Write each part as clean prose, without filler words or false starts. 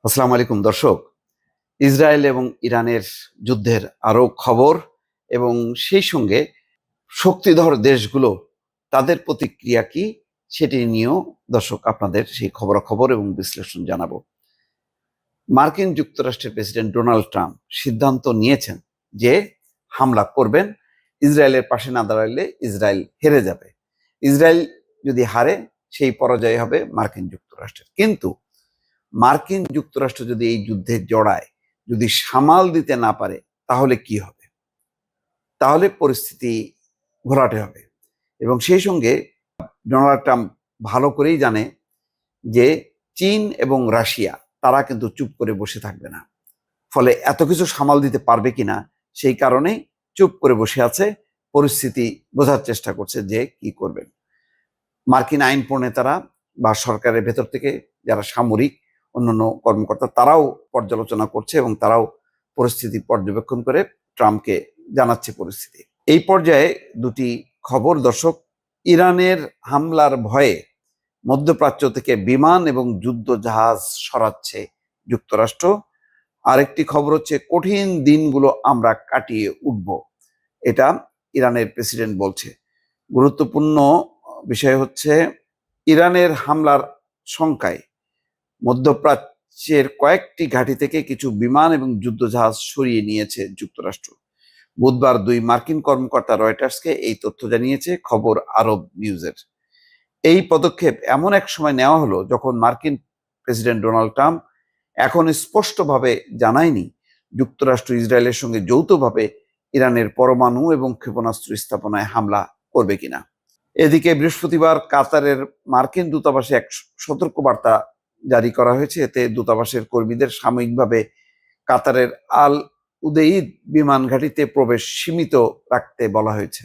আসসালামু আলাইকুম দর্শক। ইসরায়েল এবং ইরানের যুদ্ধের আরো খবর এবং সেই সঙ্গে শক্তিধর দেশগুলো তাদের প্রতিক্রিয়া কি সেটি নিয়েও দর্শক আপনাদের সেই খবরাখবর এবং বিশ্লেষণ জানাবো। মার্কিন যুক্তরাষ্ট্রের প্রেসিডেন্ট ডোনাল্ড ট্রাম্প সিদ্ধান্ত নিয়েছেন যে হামলা করবেন, ইসরায়েলের পাশে না দাঁড়ালে ইসরায়েল হেরে যাবে। ইসরায়েল যদি হারে সেই পরাজয় হবে মার্কিন যুক্তরাষ্ট্রের। কিন্তু মার্কিন যুক্তরাষ্ট্র যদি এই যুদ্ধে জড়ায়, যদি সামাল দিতে না পারে, তাহলে কি হবে? তাহলে পরিস্থিতি ঘোলাটে হবে। এবং সেই সঙ্গে ডোনাল্ড ট্রাম্প ভালো করেই জানে যে চীন এবং রাশিয়া তারা কিন্তু চুপ করে বসে থাকবে না। ফলে এত কিছু সামাল দিতে পারবে কিনা সেই কারণে চুপ করে বসে আছে, পরিস্থিতি বোঝার চেষ্টা করছে যে কি করবেন। মার্কিন আইন প্রণেতারা বা সরকারের ভেতর থেকে যারা সামরিক অন্যান্য কর্মকর্তা তারাও পর্যালোচনা করছে এবং তারাও পরিস্থিতি পর্যবেক্ষণ করে ট্রাম্পকে জানাচ্ছে পরিস্থিতি। এই পর্যায়ে দুটি খবর দর্শক। ইরানের হামলার ভয়ে মধ্যপ্রাচ্য থেকে বিমান এবং যুদ্ধ জাহাজ সরাচ্ছে যুক্তরাষ্ট্র। আরেকটি খবর হচ্ছে কঠিন দিনগুলো আমরা কাটিয়ে উঠব, এটা ইরানের প্রেসিডেন্ট বলছে। গুরুত্বপূর্ণ বিষয় হচ্ছে ইরানের হামলার শঙ্কায় মধ্যপ্রাচ্যের কয়েকটি ঘাঁটি থেকে কিছু বিমান এবং যুদ্ধজাহাজ সরিয়ে নিয়েছে যুক্তরাষ্ট্র। বুধবার দুই মার্কিন কর্মকর্তা রয়টার্সকে এই তথ্য জানিয়েছে খবর আরব নিউজের। এই পদক্ষেপ এমন এক সময় নেওয়া হলো যখন মার্কিন প্রেসিডেন্ট ডোনাল্ড ট্রাম্প এখন স্পষ্টভাবে জানায়নি যুক্তরাষ্ট্র ইসরায়েলের সঙ্গে যৌথভাবে ইরানের পরমাণু এবং ক্ষেপণাস্ত্র স্থাপনায় হামলা করবে কিনা। এদিকে বৃহস্পতিবার কাতারের মার্কিন দূতাবাসে এক সতর্কবার্তা জারি করা হয়েছে। এতে দূতাবাসের কর্মীদের সাময়িকভাবে কাতারের আল উদেইদ বিমান ঘাঁটিতে প্রবেশ সীমিত রাখতে বলা হয়েছে।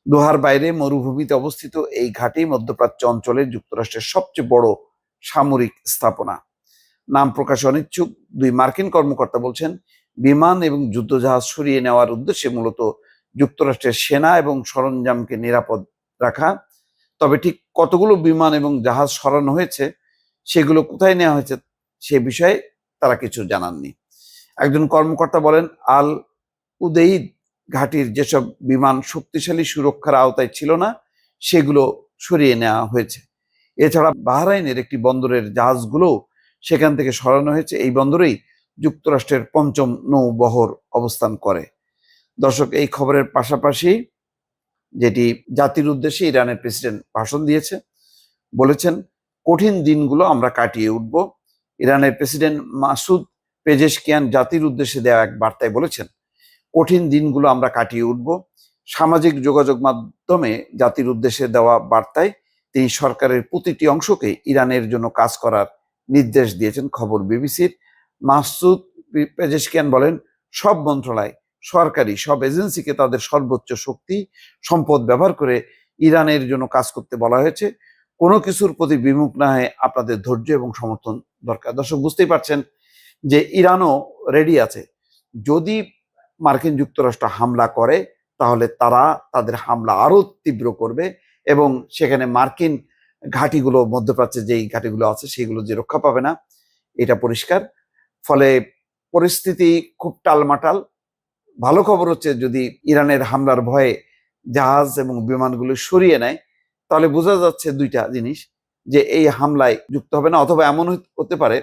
দোহার বাইরে মরুভূমিতে অবস্থিত এই ঘাঁটি মধ্যপ্রাচ্য অঞ্চলে যুক্তরাষ্ট্রের সবচেয়ে বড় সামরিক স্থাপনা। নাম প্রকাশে অনিচ্ছুক দুই মার্কিন কর্মকর্তা বলছেন, বিমান এবং যুদ্ধজাহাজ সরিয়ে নেওয়ার উদ্দেশ্যে মূলত যুক্তরাষ্ট্রের সেনা এবং সরঞ্জামকে নিরাপদ রাখা। তবে ঠিক কতগুলো বিমান এবং জাহাজ সরানো হয়েছে, সেগুলো কোথায় নেওয়া হয়েছে সে বিষয়ে তারা কিছু জানাননি। একজন কর্মকর্তা বলেন, আল উদেইদ ঘাঁটির যেসব বিমান শক্তিশালী সুরক্ষার আওতায় ছিল না সেগুলো সরিয়ে নেওয়া হয়েছে। এছাড়া বাহরাইনের একটি বন্দরের জাহাজগুলো সেখান থেকে সরানো হয়েছে। এই বন্দরেই যুক্তরাষ্ট্রের পঞ্চম নৌবহর অবস্থান করে। দর্শক, এই খবরের পাশাপাশি যেটি জাতির উদ্দেশ্যে ইরানের প্রেসিডেন্ট ভাষণ দিয়েছে, বলেছেন কঠিন দিনগুলো আমরা কাটিয়ে উঠব। ইরানের প্রেসিডেন্ট মাসুদ পেজেশকিয়ান জাতির উদ্দেশ্যে দেওয়া এক বার্তায় বলেছেন, কঠিন দিনগুলো আমরা কাটিয়ে উঠব। সামাজিক যোগাযোগ মাধ্যমে জাতির উদ্দেশ্যে দেওয়া বার্তায় তিনি সরকারের প্রতিটি অংশকে ইরানের জন্য কাজ করার নির্দেশ দিয়েছেন। খবর বিবিসির। মাসুদ পেজেশকিয়ান বলেন, সব মন্ত্রণালয়, সরকারি সব এজেন্সিকে তাদের সর্বোচ্চ শক্তি সম্পদ ব্যবহার করে ইরানের জন্য কাজ করতে বলা হয়েছে। কোনো কিছুর প্রতি বিমুখ না হয়ে আপনাদের ধৈর্য এবং সমর্থন দরকার। দর্শক, বুঝতেই পারছেন যে ইরানও রেডি আছে। যদি মার্কিন যুক্তরাষ্ট্র হামলা করে তাহলে তারা তাদের হামলা আরো তীব্র করবে এবং সেখানে মার্কিন ঘাঁটিগুলো, মধ্যপ্রাচ্যে যেই ঘাঁটিগুলো আছে সেগুলো যে রক্ষা পাবে না, এটা পরিষ্কার। ফলে পরিস্থিতি খুব টালমাটাল। ভালো খবর হচ্ছে যদি ইরানের হামলার ভয়ে জাহাজ এবং বিমানগুলো সরিয়ে নেয় তাহলে বোঝা যাচ্ছে দুইটা জিনিস, যে এই হামলায় যুক্ত হবে না, অথবা এমন হতে পারে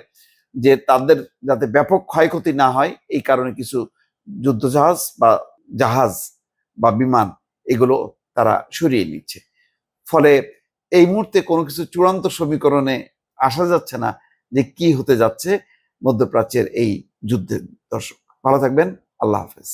যে তাদের যাতে ব্যাপক ক্ষয়ক্ষতি না হয় এই কারণে কিছু যুদ্ধজাহাজ বা জাহাজ বা বিমান এগুলো তারা সরিয়ে নিচ্ছে। ফলে এই মুহূর্তে কোনো কিছু চূড়ান্ত সমীকরণে আসা যাচ্ছে না যে কি হতে যাচ্ছে মধ্যপ্রাচ্যের এই যুদ্ধে। দর্শক, ভালো থাকবেন। আল্লাহ হাফেজ।